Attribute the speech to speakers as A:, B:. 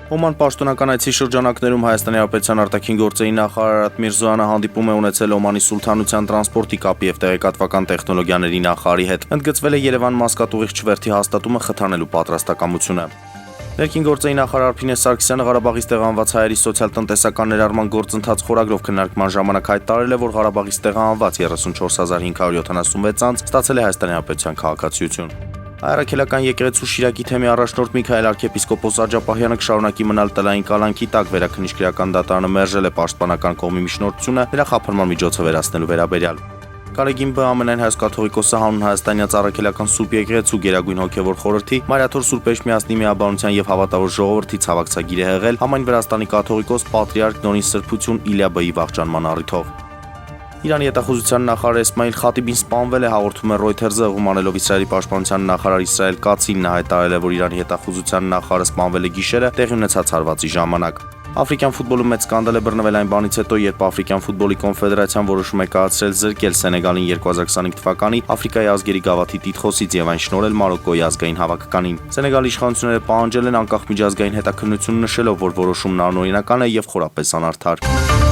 A: Օման պաշտոնական այցի շրջանակներում Հայաստանի Հանրապետության արտաքին գործերի նախարար Արարատ Միրզոյանը հանդիպում է ունեցել Օմանի Սուլթանության տրանսպորտի կապի և տեղեկատվական տեխնոլոգիաների նախարարի հետ։ Ընդգծվել է Երևան-Մասկատ ուղիղ-չվերթի հաստատումը խթանելու պատրաստակամությունը։ Ներքին գործերի նախարար Արփինե Սարգսյանը Ղարաբաղից տեղահանված հայերի սոցիալ-տնտեսական ներառման գործընթաց խորագրով քննարկման ժամանակ հայտարարել է, որ Ղարաբաղից տեղահանված 34576 անձ ստացել է Հայաստանի Հանրապետության քաղաքացիություն։ Հայ-առաքելական եկեղեցու Շիրակի թեմի առաջնորդ Միքայել arczepiskopos Աջափահյանը կշարունակի մնալ տնային կալանքի տակ վերաքննիչքրական դատարանը մերժել է պաշտպանական կողմի միջնորդությունը նրա խափանման միջոցը վերացնելու վերաբերյալ։ Կարեգին ԲՀՄ-ն հայոց կաթողիկոսը հանուն հայաստանյաց առաքելական Սուրբ եկեղեցու Գերագույն հոգևոր խորհրդի Մարիաթոր Սուրբ Էջմիածնի միաբանության եւ հավատավոր ժողովրդի ցավակցագիր է եղել համայն Վրաստանի կաթողիկոս պատրիարք Նորին Սրբություն Իլիա Բ-ի վախճանման առիթով։ Իրանի հետախուզության նախարար Էսմայիլ Խաթիբին սպանվել է, հաղորդում է Reuters-ը, ըղում անելով Իսրայելի պաշտպանության նախարար Իսրայել Կացին, նա հայտարարել է, որ Իրանի հետախուզության նախարարը սպանվել է գիշերը տեղի ունեցած հարվածի ժամանակ։ Աֆրիկյան ֆուտբոլում մեծ սկանդալ է բռնվել այն բանից հետո, երբ Աֆրիկյան ֆուտբոլի կոնֆեդերացիան որոշում է կայացրել զրկել Սենեգալին 2025 թվականի Աֆրիկայի ազգերի գավաթի տիտղոսից եւ այն շնորհել Մարոկկոյի ազգային հավաքականին։ Սենեգալի իշխանությունները պահանջել են անկախ միջազգային հետաքննություն, նշելով, որ որոշումն անօրինական է եւ խորապես անարդար։